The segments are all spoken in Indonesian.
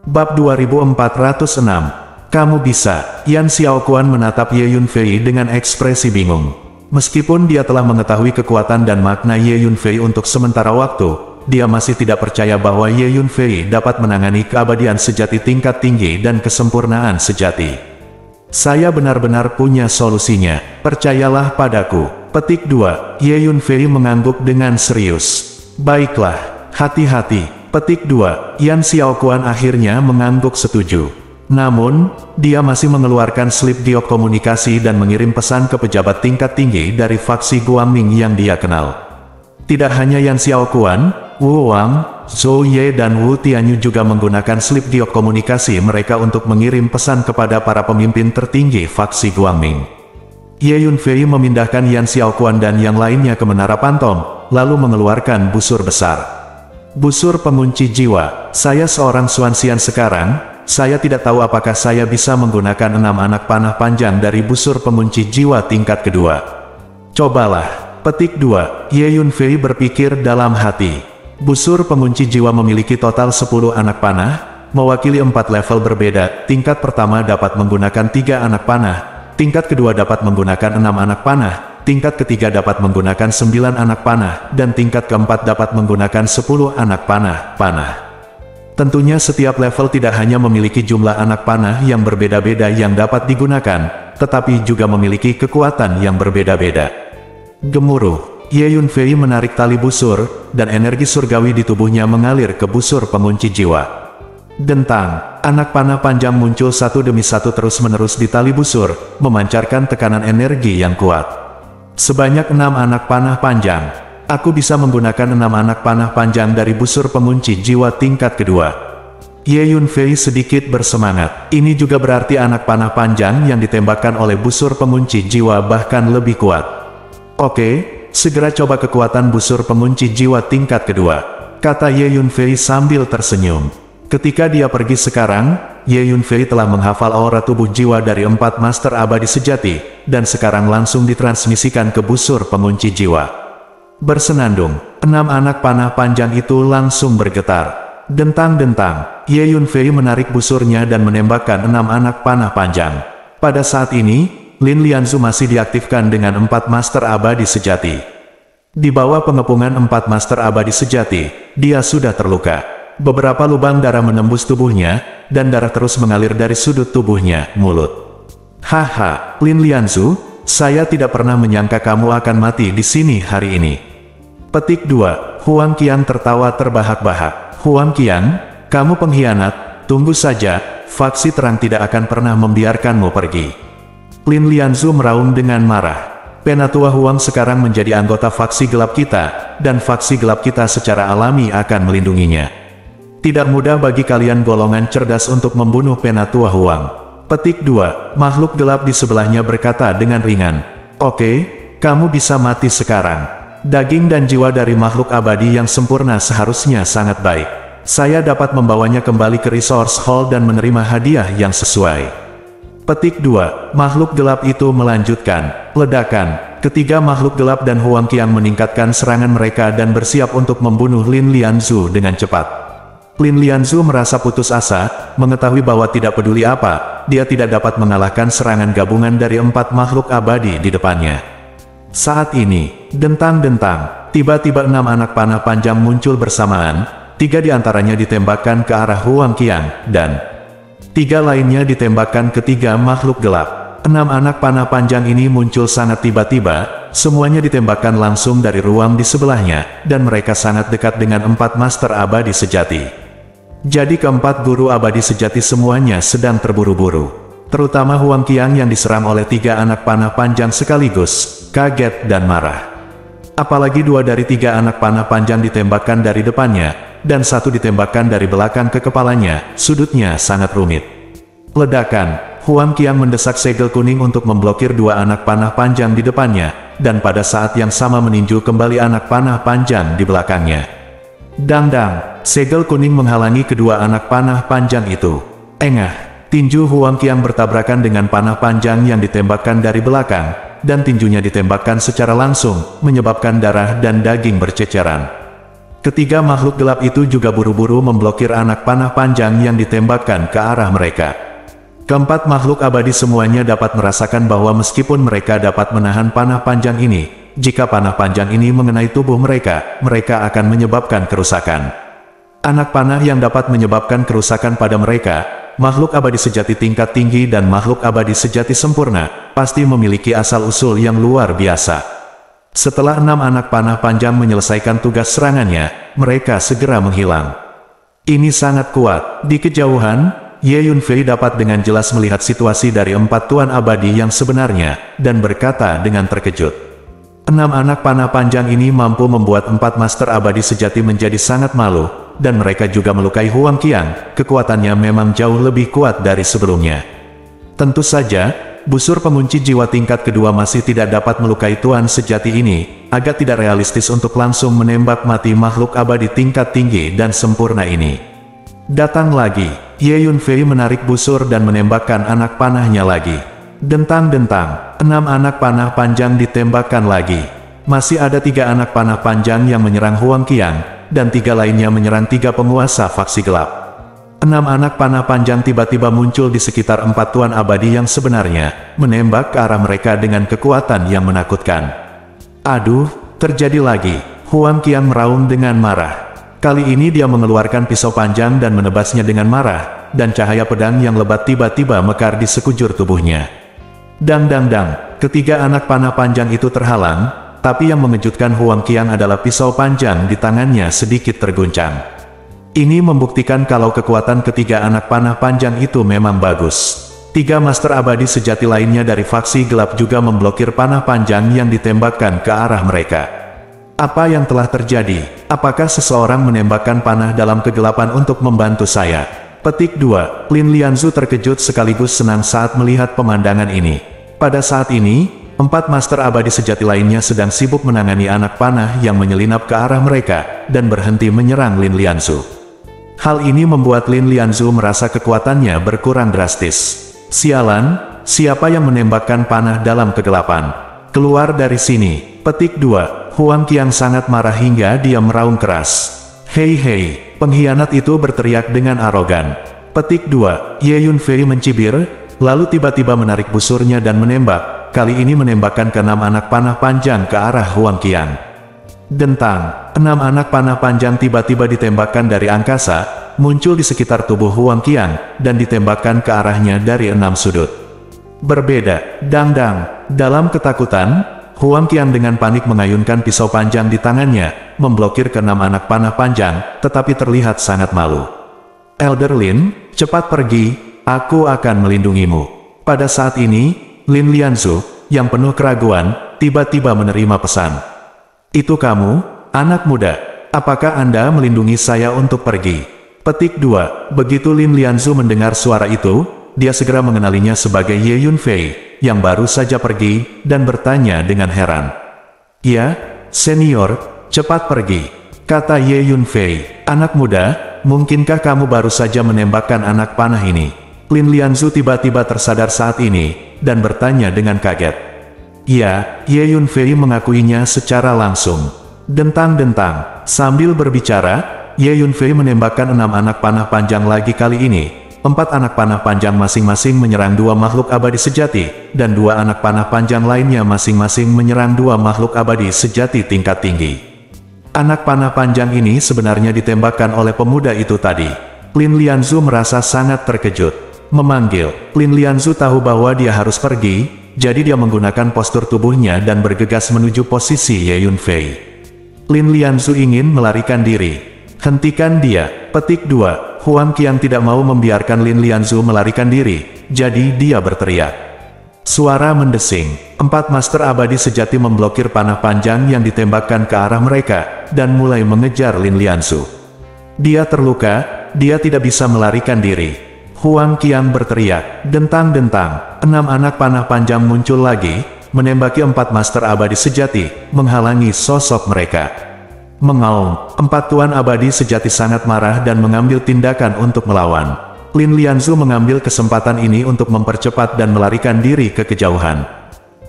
Bab 2406. Kamu bisa. Yan Xiaoquan menatap Ye Yunfei dengan ekspresi bingung. Meskipun dia telah mengetahui kekuatan dan makna Ye Yunfei untuk sementara waktu, dia masih tidak percaya bahwa Ye Yunfei dapat menangani keabadian sejati tingkat tinggi dan kesempurnaan sejati. Saya benar-benar punya solusinya, percayalah padaku. Petik 2. Ye Yunfei mengangguk dengan serius. Baiklah, hati-hati. Petik 2. Yan Xiaoquan akhirnya mengangguk setuju. Namun, dia masih mengeluarkan slip giok komunikasi dan mengirim pesan ke pejabat tingkat tinggi dari faksi Guangming yang dia kenal. Tidak hanya Yan Xiaoquan, Wu Wang, Zhou Ye dan Wu Tianyu juga menggunakan slip giok komunikasi mereka untuk mengirim pesan kepada para pemimpin tertinggi faksi Guangming. Ye Yunfei memindahkan Yan Xiaoquan dan yang lainnya ke Menara Pantong, lalu mengeluarkan busur besar. Busur pengunci jiwa. Saya seorang Xuanxian sekarang. Saya tidak tahu apakah saya bisa menggunakan 6 anak panah panjang dari busur pengunci jiwa tingkat kedua. Cobalah. Petik 2. Ye Yunfei berpikir dalam hati. Busur pengunci jiwa memiliki total 10 anak panah, mewakili 4 level berbeda. Tingkat pertama dapat menggunakan 3 anak panah, tingkat kedua dapat menggunakan 6 anak panah, tingkat ketiga dapat menggunakan 9 anak panah, dan tingkat keempat dapat menggunakan 10 anak panah. Tentunya setiap level tidak hanya memiliki jumlah anak panah yang berbeda-beda yang dapat digunakan, tetapi juga memiliki kekuatan yang berbeda-beda. Gemuruh. Ye Yunfei menarik tali busur, dan energi surgawi di tubuhnya mengalir ke busur pengunci jiwa. Dentang. Anak panah panjang muncul satu demi satu terus-menerus di tali busur, memancarkan tekanan energi yang kuat. Sebanyak 6 anak panah panjang. Aku bisa menggunakan 6 anak panah panjang dari busur pengunci jiwa tingkat kedua. Ye Yunfei sedikit bersemangat. Ini juga berarti anak panah panjang yang ditembakkan oleh busur pengunci jiwa bahkan lebih kuat. Oke, segera coba kekuatan busur pengunci jiwa tingkat kedua, kata Ye Yunfei sambil tersenyum. Ketika dia pergi sekarang, Ye Yunfei telah menghafal aura tubuh jiwa dari 4 master abadi sejati, dan sekarang langsung ditransmisikan ke busur pengunci jiwa. Bersenandung, 6 anak panah panjang itu langsung bergetar. Dentang-dentang, Ye Yunfei menarik busurnya dan menembakkan 6 anak panah panjang. Pada saat ini, Lin Lianzu masih diaktifkan dengan 4 master abadi sejati. Di bawah pengepungan 4 master abadi sejati, dia sudah terluka. Beberapa lubang darah menembus tubuhnya, dan darah terus mengalir dari sudut tubuhnya, mulut. Haha, Lin Lianzu, saya tidak pernah menyangka kamu akan mati di sini hari ini. Petik 2. Huang Qian tertawa terbahak-bahak. Huang Qian, kamu pengkhianat, tunggu saja, faksi terang tidak akan pernah membiarkanmu pergi. Lin Lianzu meraung dengan marah. Penatua Huang sekarang menjadi anggota faksi gelap kita, dan faksi gelap kita secara alami akan melindunginya. Tidak mudah bagi kalian golongan cerdas untuk membunuh Penatua Huang. Petik 2. Makhluk gelap di sebelahnya berkata dengan ringan. Oke, kamu bisa mati sekarang. Daging dan jiwa dari makhluk abadi yang sempurna seharusnya sangat baik. Saya dapat membawanya kembali ke Resource Hall dan menerima hadiah yang sesuai. Petik 2. Makhluk gelap itu melanjutkan. Ledakan. Ketiga makhluk gelap dan Huang Qian meningkatkan serangan mereka dan bersiap untuk membunuh Lin Lianzu dengan cepat. Lin Lianzu merasa putus asa, mengetahui bahwa tidak peduli apa, dia tidak dapat mengalahkan serangan gabungan dari 4 makhluk abadi di depannya. Saat ini, dentang-dentang, tiba-tiba 6 anak panah panjang muncul bersamaan, 3 diantaranya ditembakkan ke arah Huang Qian, dan 3 lainnya ditembakkan ke 3 makhluk gelap. 6 anak panah panjang ini muncul sangat tiba-tiba, semuanya ditembakkan langsung dari ruang di sebelahnya, dan mereka sangat dekat dengan 4 master abadi sejati. Jadi keempat guru abadi sejati semuanya sedang terburu-buru. Terutama Huang Qian yang diserang oleh 3 anak panah panjang sekaligus, kaget dan marah. Apalagi 2 dari 3 anak panah panjang ditembakkan dari depannya, dan 1 ditembakkan dari belakang ke kepalanya, sudutnya sangat rumit. Ledakan. Huang Qian mendesak segel kuning untuk memblokir 2 anak panah panjang di depannya, dan pada saat yang sama meninju kembali anak panah panjang di belakangnya. Dang-dang, segel kuning menghalangi kedua anak panah panjang itu. Engah, tinju Huang Qian bertabrakan dengan panah panjang yang ditembakkan dari belakang, dan tinjunya ditembakkan secara langsung, menyebabkan darah dan daging berceceran. Ketiga makhluk gelap itu juga buru-buru memblokir anak panah panjang yang ditembakkan ke arah mereka. Keempat makhluk abadi semuanya dapat merasakan bahwa meskipun mereka dapat menahan panah panjang ini, jika panah panjang ini mengenai tubuh mereka, mereka akan menyebabkan kerusakan. Anak panah yang dapat menyebabkan kerusakan pada mereka, makhluk abadi sejati tingkat tinggi dan makhluk abadi sejati sempurna, pasti memiliki asal-usul yang luar biasa. Setelah 6 anak panah panjang menyelesaikan tugas serangannya, mereka segera menghilang. Ini sangat kuat. Di kejauhan, Ye Yunfei dapat dengan jelas melihat situasi dari 4 tuan abadi yang sebenarnya, dan berkata dengan terkejut. 6 anak panah panjang ini mampu membuat 4 master abadi sejati menjadi sangat malu, dan mereka juga melukai Huang Qiang. Kekuatannya memang jauh lebih kuat dari sebelumnya. Tentu saja, busur pengunci jiwa tingkat kedua masih tidak dapat melukai tuan sejati ini, agak tidak realistis untuk langsung menembak mati makhluk abadi tingkat tinggi dan sempurna ini. Datang lagi, Ye Yunfei menarik busur dan menembakkan anak panahnya lagi. Dentang-dentang, 6 anak panah panjang ditembakkan lagi. Masih ada 3 anak panah panjang yang menyerang Huang Qiang, dan 3 lainnya menyerang 3 penguasa faksi gelap. 6 anak panah panjang tiba-tiba muncul di sekitar 4 tuan abadi yang sebenarnya, menembak ke arah mereka dengan kekuatan yang menakutkan. Aduh, terjadi lagi. Huang Qiang meraung dengan marah. Kali ini dia mengeluarkan pisau panjang dan menebasnya dengan marah, dan cahaya pedang yang lebat tiba-tiba mekar di sekujur tubuhnya. Dang-dang-dang, ketiga anak panah panjang itu terhalang, tapi yang mengejutkan Huang Qiang adalah pisau panjang di tangannya sedikit terguncang. Ini membuktikan kalau kekuatan ketiga anak panah panjang itu memang bagus. 3 master abadi sejati lainnya dari faksi gelap juga memblokir panah panjang yang ditembakkan ke arah mereka. Apa yang telah terjadi? Apakah seseorang menembakkan panah dalam kegelapan untuk membantu saya? Petik 2. Lin Lianzu terkejut sekaligus senang saat melihat pemandangan ini. Pada saat ini, 4 master abadi sejati lainnya sedang sibuk menangani anak panah yang menyelinap ke arah mereka, dan berhenti menyerang Lin Lianzu. Hal ini membuat Lin Lianzu merasa kekuatannya berkurang drastis. Sialan, siapa yang menembakkan panah dalam kegelapan? Keluar dari sini. Petik 2. Huang Qiang sangat marah hingga dia meraung keras. Hei hei, pengkhianat itu berteriak dengan arogan. Petik 2. Ye Yunfei mencibir, lalu tiba-tiba menarik busurnya dan menembak. Kali ini menembakkan ke 6 anak panah panjang ke arah Huang Qiang. Dentang, 6 anak panah panjang tiba-tiba ditembakkan dari angkasa, muncul di sekitar tubuh Huang Qiang, dan ditembakkan ke arahnya dari 6 sudut. Berbeda, dang-dang, dalam ketakutan, Huang Qiang dengan panik mengayunkan pisau panjang di tangannya, memblokir ke 6 anak panah panjang, tetapi terlihat sangat malu. Elder Lin, cepat pergi, aku akan melindungimu. Pada saat ini, Lin Lianzu, yang penuh keraguan, tiba-tiba menerima pesan. Itu kamu, anak muda, apakah Anda melindungi saya untuk pergi? Petik 2. Begitu Lin Lianzu mendengar suara itu, dia segera mengenalinya sebagai Ye Yunfei, yang baru saja pergi, dan bertanya dengan heran. Ya, senior, cepat pergi, kata Ye Yunfei. Anak muda, mungkinkah kamu baru saja menembakkan anak panah ini? Lin Lianzu tiba-tiba tersadar saat ini, dan bertanya dengan kaget. Ya, Ye Yunfei mengakuinya secara langsung. Dentang-dentang, sambil berbicara, Ye Yunfei menembakkan 6 anak panah panjang lagi kali ini. 4 anak panah panjang masing-masing menyerang 2 makhluk abadi sejati, dan 2 anak panah panjang lainnya masing-masing menyerang 2 makhluk abadi sejati tingkat tinggi. Anak panah panjang ini sebenarnya ditembakkan oleh pemuda itu tadi. Lin Lianzu merasa sangat terkejut. Memanggil, Lin Lianzu tahu bahwa dia harus pergi, jadi dia menggunakan postur tubuhnya dan bergegas menuju posisi Ye Yunfei. Lin Lianzu ingin melarikan diri. Hentikan dia. Petik 2. Huang Qiang tidak mau membiarkan Lin Lianzu melarikan diri, jadi dia berteriak. Suara mendesing. 4 master abadi sejati memblokir panah panjang yang ditembakkan ke arah mereka, dan mulai mengejar Lin Lianzu. Dia terluka, dia tidak bisa melarikan diri. Huang Qiang berteriak. Dentang-dentang, 6 anak panah panjang muncul lagi, menembaki 4 master abadi sejati, menghalangi sosok mereka. Mengaum, 4 tuan abadi sejati sangat marah dan mengambil tindakan untuk melawan. Lin Lianzu mengambil kesempatan ini untuk mempercepat dan melarikan diri ke kejauhan.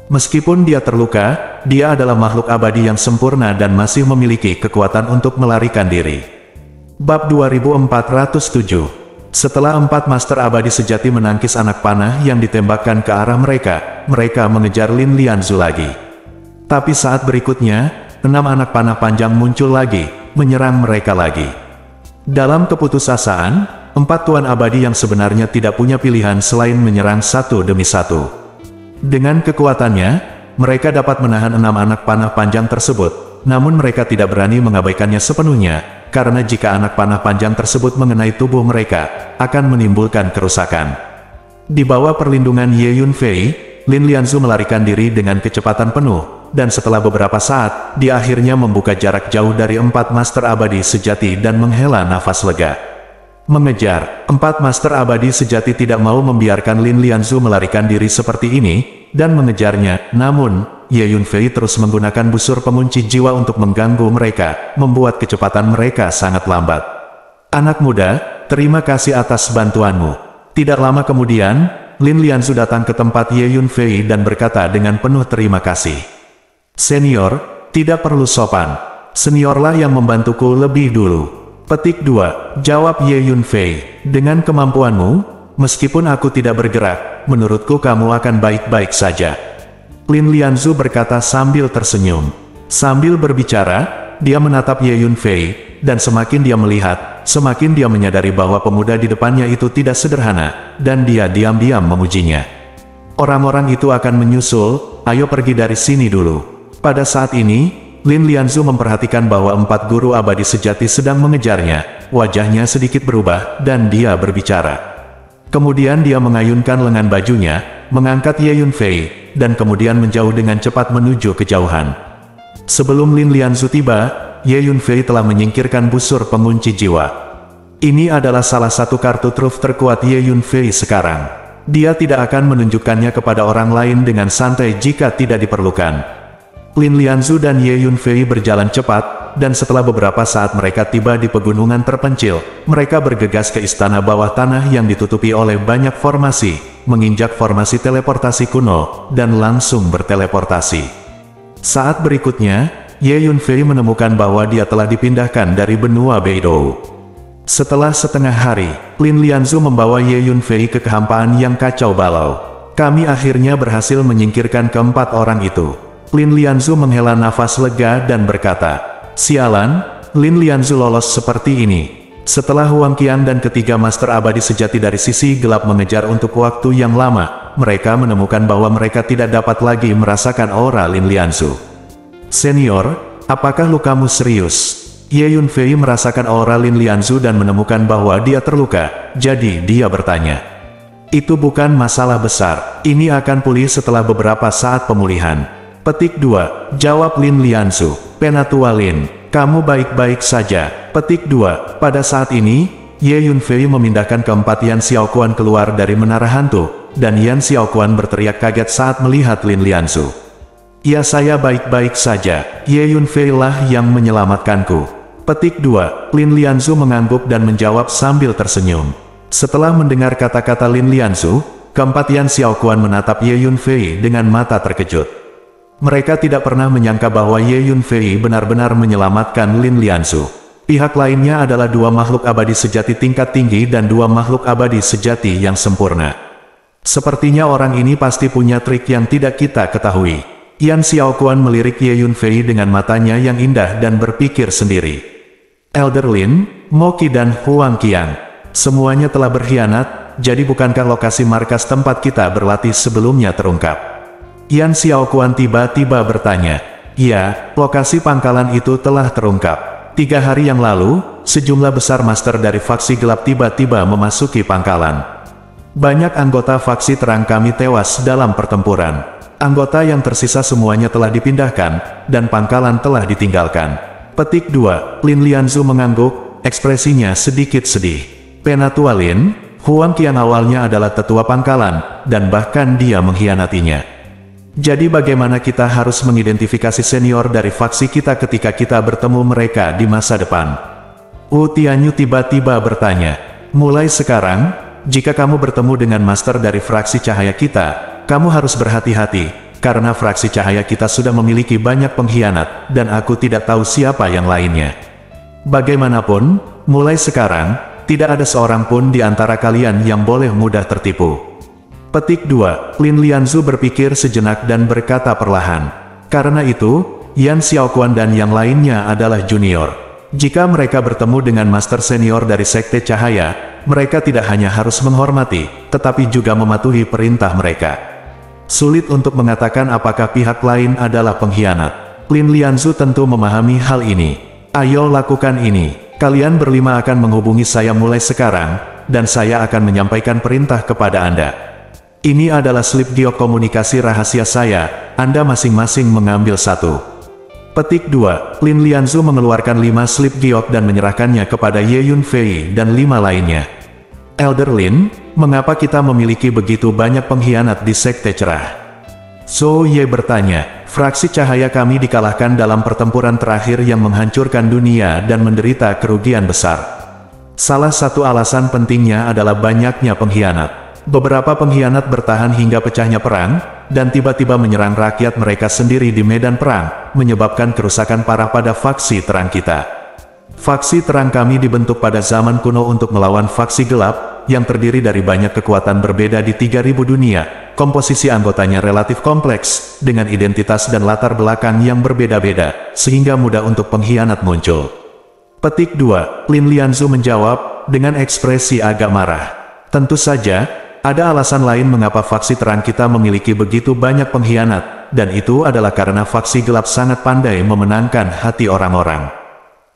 Meskipun dia terluka, dia adalah makhluk abadi yang sempurna dan masih memiliki kekuatan untuk melarikan diri. Bab 2407. Setelah 4 master abadi sejati menangkis anak panah yang ditembakkan ke arah mereka, mereka mengejar Lin Lianzu lagi. Tapi saat berikutnya, 6 anak panah panjang muncul lagi, menyerang mereka lagi. Dalam keputusasaan, 4 tuan abadi yang sebenarnya tidak punya pilihan selain menyerang satu demi satu. Dengan kekuatannya, mereka dapat menahan 6 anak panah panjang tersebut, namun mereka tidak berani mengabaikannya sepenuhnya, karena jika anak panah panjang tersebut mengenai tubuh mereka, akan menimbulkan kerusakan. Di bawah perlindungan Ye Yunfei, Lin Lianzu melarikan diri dengan kecepatan penuh, dan setelah beberapa saat, dia akhirnya membuka jarak jauh dari 4 master abadi sejati dan menghela nafas lega. Mengejar, 4 master abadi sejati tidak mau membiarkan Lin Lianzu melarikan diri seperti ini, dan mengejarnya. Namun, Ye Yunfei terus menggunakan busur pengunci jiwa untuk mengganggu mereka, membuat kecepatan mereka sangat lambat. Anak muda, terima kasih atas bantuanmu. Tidak lama kemudian, Lin Lianzu datang ke tempat Ye Yunfei dan berkata dengan penuh terima kasih. Senior, tidak perlu sopan. Seniorlah yang membantuku lebih dulu. Petik 2, jawab Ye Yunfei. Dengan kemampuanmu, meskipun aku tidak bergerak, menurutku kamu akan baik-baik saja. Lin Lianzu berkata sambil tersenyum. Sambil berbicara, dia menatap Ye Yunfei, dan semakin dia melihat, semakin dia menyadari bahwa pemuda di depannya itu tidak sederhana, dan dia diam-diam memujinya. Orang-orang itu akan menyusul, ayo pergi dari sini dulu. Pada saat ini, Lin Lianzu memperhatikan bahwa 4 guru abadi sejati sedang mengejarnya, wajahnya sedikit berubah, dan dia berbicara. Kemudian dia mengayunkan lengan bajunya, mengangkat Ye Yunfei, dan kemudian menjauh dengan cepat menuju kejauhan. Sebelum Lin Lianzu tiba, Ye Yunfei telah menyingkirkan busur pengunci jiwa. Ini adalah salah satu kartu truf terkuat Ye Yunfei sekarang. Dia tidak akan menunjukkannya kepada orang lain dengan santai jika tidak diperlukan. Lin Lianzu dan Ye Yunfei berjalan cepat, dan setelah beberapa saat mereka tiba di pegunungan terpencil, mereka bergegas ke istana bawah tanah yang ditutupi oleh banyak formasi, menginjak formasi teleportasi kuno, dan langsung berteleportasi. Saat berikutnya, Ye Yunfei menemukan bahwa dia telah dipindahkan dari benua Beidou. Setelah setengah hari, Lin Lianzu membawa Ye Yunfei ke kehampaan yang kacau balau. Kami akhirnya berhasil menyingkirkan keempat orang itu. Lin Lianzu menghela nafas lega dan berkata, sialan, Lin Lianzu lolos seperti ini. Setelah Huang Qian dan ketiga master abadi sejati dari sisi gelap mengejar untuk waktu yang lama, mereka menemukan bahwa mereka tidak dapat lagi merasakan aura Lin Lianzu. Senior, apakah lukamu serius? Ye Yunfei merasakan aura Lin Lianzu dan menemukan bahwa dia terluka, jadi dia bertanya. Itu bukan masalah besar, ini akan pulih setelah beberapa saat pemulihan. Petik 2, jawab Lin Lianzu. Penatua Lin, kamu baik-baik saja. Petik 2, pada saat ini, Ye Yunfei memindahkan keempat Yan Xiaoquan keluar dari menara hantu, dan Yan Xiaoquan berteriak kaget saat melihat Lin Lianzu. Ya saya baik-baik saja, Ye Yunfei lah yang menyelamatkanku. Petik 2, Lin Lianzu mengangguk dan menjawab sambil tersenyum. Setelah mendengar kata-kata Lin Lianzu, keempat Yan Xiaoquan menatap Ye Yunfei dengan mata terkejut. Mereka tidak pernah menyangka bahwa Ye Yunfei benar-benar menyelamatkan Lin Lianzu. Pihak lainnya adalah 2 makhluk abadi sejati tingkat tinggi dan 2 makhluk abadi sejati yang sempurna. Sepertinya orang ini pasti punya trik yang tidak kita ketahui. Yan Xiaoquan melirik Ye Yunfei dengan matanya yang indah dan berpikir sendiri. Elder Lin, Mo Qi dan Huang Qian, semuanya telah berkhianat, jadi bukankah lokasi markas tempat kita berlatih sebelumnya terungkap? Yan Xiaoquan tiba-tiba bertanya. Ya, lokasi pangkalan itu telah terungkap. 3 hari yang lalu, sejumlah besar master dari faksi gelap tiba-tiba memasuki pangkalan. Banyak anggota faksi terang kami tewas dalam pertempuran. Anggota yang tersisa semuanya telah dipindahkan, dan pangkalan telah ditinggalkan. Petik 2, Lin Lianzu mengangguk, ekspresinya sedikit sedih. Penatua Lin, Huang Qian awalnya adalah tetua pangkalan, dan bahkan dia mengkhianatinya. Jadi bagaimana kita harus mengidentifikasi senior dari faksi kita ketika kita bertemu mereka di masa depan? Wu Tianyu tiba-tiba bertanya. Mulai sekarang, jika kamu bertemu dengan master dari fraksi cahaya kita, kamu harus berhati-hati, karena fraksi cahaya kita sudah memiliki banyak pengkhianat, dan aku tidak tahu siapa yang lainnya. Bagaimanapun, mulai sekarang, tidak ada seorang pun di antara kalian yang boleh mudah tertipu. Petik 2. Lin Lianzu berpikir sejenak dan berkata perlahan. Karena itu, Yan Xiaoquan dan yang lainnya adalah junior. Jika mereka bertemu dengan master senior dari Sekte Cahaya, mereka tidak hanya harus menghormati, tetapi juga mematuhi perintah mereka. Sulit untuk mengatakan apakah pihak lain adalah pengkhianat. Lin Lianzu tentu memahami hal ini. Ayo lakukan ini. Kalian berlima akan menghubungi saya mulai sekarang, dan saya akan menyampaikan perintah kepada Anda. Ini adalah slip giok komunikasi rahasia saya, Anda masing-masing mengambil satu. Petik 2. Lin Lianzu mengeluarkan 5 slip giok dan menyerahkannya kepada Ye Yunfei dan 5 lainnya. Elder Lin, mengapa kita memiliki begitu banyak pengkhianat di Sekte Cerah? Zhou Ye bertanya, fraksi cahaya kami dikalahkan dalam pertempuran terakhir yang menghancurkan dunia dan menderita kerugian besar. Salah satu alasan pentingnya adalah banyaknya pengkhianat. Beberapa pengkhianat bertahan hingga pecahnya perang, dan tiba-tiba menyerang rakyat mereka sendiri di medan perang, menyebabkan kerusakan parah pada faksi terang kita. Faksi terang kami dibentuk pada zaman kuno untuk melawan faksi gelap, yang terdiri dari banyak kekuatan berbeda di 3000 dunia. Komposisi anggotanya relatif kompleks, dengan identitas dan latar belakang yang berbeda-beda, sehingga mudah untuk pengkhianat muncul. Petik 2. Lin Lianzu menjawab, dengan ekspresi agak marah. Tentu saja, ada alasan lain mengapa faksi terang kita memiliki begitu banyak pengkhianat, dan itu adalah karena faksi gelap sangat pandai memenangkan hati orang-orang.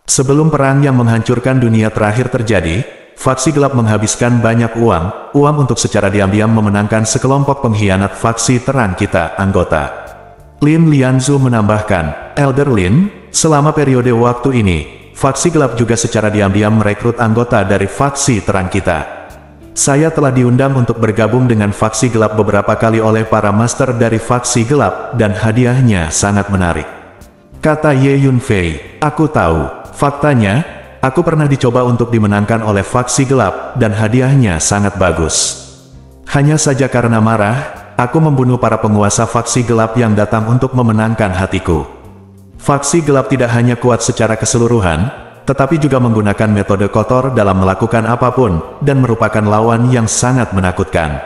Sebelum perang yang menghancurkan dunia terakhir terjadi, faksi gelap menghabiskan banyak uang untuk secara diam-diam memenangkan sekelompok pengkhianat faksi terang kita, anggota. Lin Lianzu menambahkan, Elder Lin, selama periode waktu ini, faksi gelap juga secara diam-diam merekrut anggota dari faksi terang kita. Saya telah diundang untuk bergabung dengan faksi gelap beberapa kali oleh para master dari faksi gelap, dan hadiahnya sangat menarik. Kata Ye Yunfei, aku tahu. Faktanya, aku pernah dicoba untuk dimenangkan oleh faksi gelap, dan hadiahnya sangat bagus. Hanya saja karena marah, aku membunuh para penguasa faksi gelap yang datang untuk memenangkan hatiku. Faksi gelap tidak hanya kuat secara keseluruhan, tetapi juga menggunakan metode kotor dalam melakukan apapun, dan merupakan lawan yang sangat menakutkan.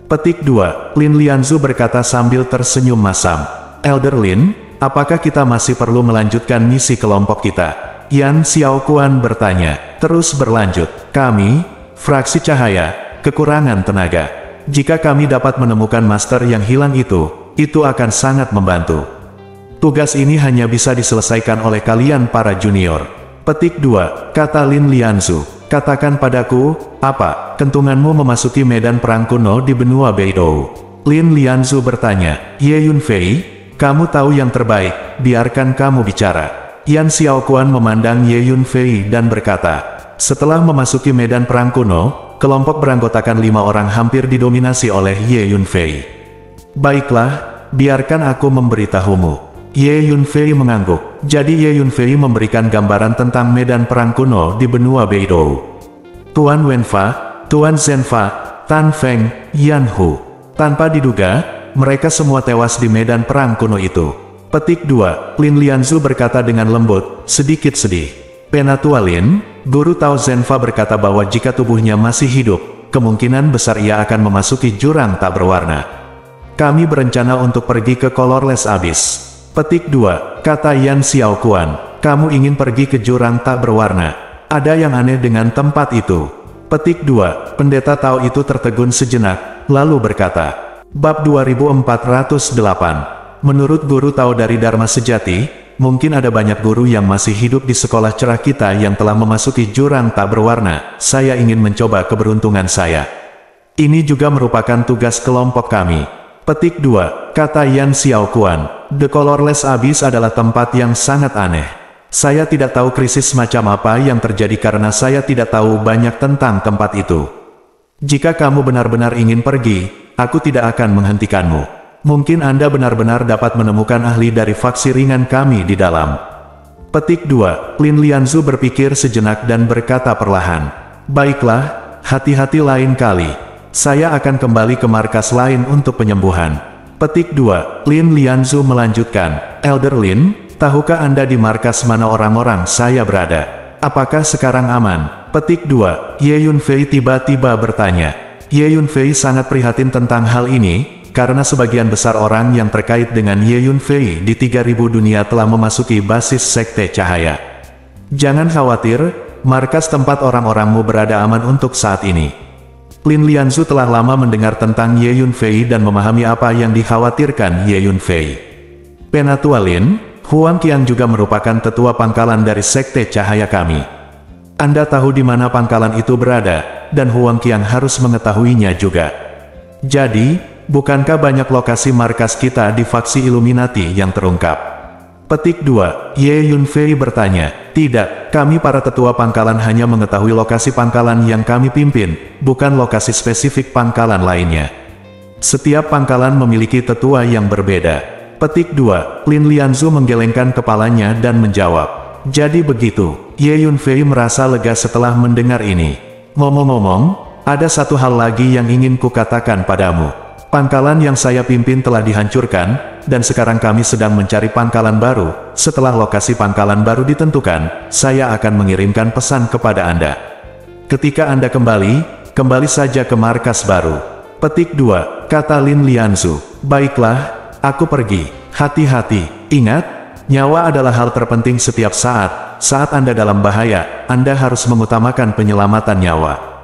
Petik 2. Lin Lianzu berkata sambil tersenyum masam. Elder Lin, apakah kita masih perlu melanjutkan misi kelompok kita? Yan Xiaoquan bertanya, terus berlanjut. Kami, fraksi cahaya, kekurangan tenaga. Jika kami dapat menemukan master yang hilang itu akan sangat membantu. Tugas ini hanya bisa diselesaikan oleh kalian para junior. Petik 2. Kata Lin Lianzu, katakan padaku, apa kentunganmu memasuki medan perang kuno di benua Beidou? Lin Lianzu bertanya, Ye Yunfei, kamu tahu yang terbaik, biarkan kamu bicara. Yan Xiaoquan memandang Ye Yunfei dan berkata, setelah memasuki medan perang kuno, kelompok beranggotakan 5 orang hampir didominasi oleh Ye Yunfei. Baiklah, biarkan aku memberitahumu. Ye Yunfei mengangguk. Jadi Ye Yunfei memberikan gambaran tentang medan perang kuno di benua Beidou. Tuan Wenfa, Tuan Zhenfa, Tan Feng, Yan Hu. Tanpa diduga, mereka semua tewas di medan perang kuno itu. Petik 2. Lin Lianzu berkata dengan lembut, sedikit sedih. Penatua Lin, Guru Tao Zhenfa berkata bahwa jika tubuhnya masih hidup, kemungkinan besar ia akan memasuki jurang tak berwarna. Kami berencana untuk pergi ke Colorless Abyss. Petik 2. Kata Yan Xiaoquan, kamu ingin pergi ke jurang tak berwarna. Ada yang aneh dengan tempat itu. Petik 2. Pendeta Tao itu tertegun sejenak, lalu berkata, Bab 2408. Menurut Guru Tao dari Dharma Sejati, mungkin ada banyak guru yang masih hidup di sekolah cerah kita yang telah memasuki jurang tak berwarna. Saya ingin mencoba keberuntungan saya. Ini juga merupakan tugas kelompok kami. Petik 2. Kata Yan Xiaoquan, The Colorless Abyss adalah tempat yang sangat aneh. Saya tidak tahu krisis macam apa yang terjadi karena saya tidak tahu banyak tentang tempat itu. Jika kamu benar-benar ingin pergi, aku tidak akan menghentikanmu. Mungkin Anda benar-benar dapat menemukan ahli dari faksi ringan kami di dalam. Petik 2. Lin Lianzu berpikir sejenak dan berkata perlahan, baiklah, hati-hati lain kali. Saya akan kembali ke markas lain untuk penyembuhan. Petik 2. Lin Lianzu melanjutkan, Elder Lin, tahukah Anda di markas mana orang-orang saya berada? Apakah sekarang aman? Petik 2. Ye Yunfei tiba-tiba bertanya. Ye Yunfei sangat prihatin tentang hal ini, karena sebagian besar orang yang terkait dengan Ye Yunfei di 3000 dunia telah memasuki basis Sekte Cahaya. Jangan khawatir, markas tempat orang-orangmu berada aman untuk saat ini. Lin Lianzu telah lama mendengar tentang Ye Yunfei dan memahami apa yang dikhawatirkan Ye Yunfei. Penatua Lin, Huang Qiang juga merupakan tetua pangkalan dari Sekte Cahaya kami. Anda tahu di mana pangkalan itu berada, dan Huang Qiang harus mengetahuinya juga. Jadi, bukankah banyak lokasi markas kita di faksi Illuminati yang terungkap? Petik 2. Ye Yunfei bertanya, tidak, kami para tetua pangkalan hanya mengetahui lokasi pangkalan yang kami pimpin, bukan lokasi spesifik pangkalan lainnya. Setiap pangkalan memiliki tetua yang berbeda. Petik 2. Lin Lianzu menggelengkan kepalanya dan menjawab, jadi begitu. Ye Yunfei merasa lega setelah mendengar ini. Ngomong-ngomong, ada satu hal lagi yang ingin kukatakan padamu. Pangkalan yang saya pimpin telah dihancurkan, dan sekarang kami sedang mencari pangkalan baru. Setelah lokasi pangkalan baru ditentukan, saya akan mengirimkan pesan kepada Anda. Ketika Anda kembali saja ke markas baru. Petik 2. Kata Lin Lianzu. Baiklah, aku pergi. Hati-hati. Ingat, nyawa adalah hal terpenting setiap saat. Saat Anda dalam bahaya, Anda harus mengutamakan penyelamatan nyawa.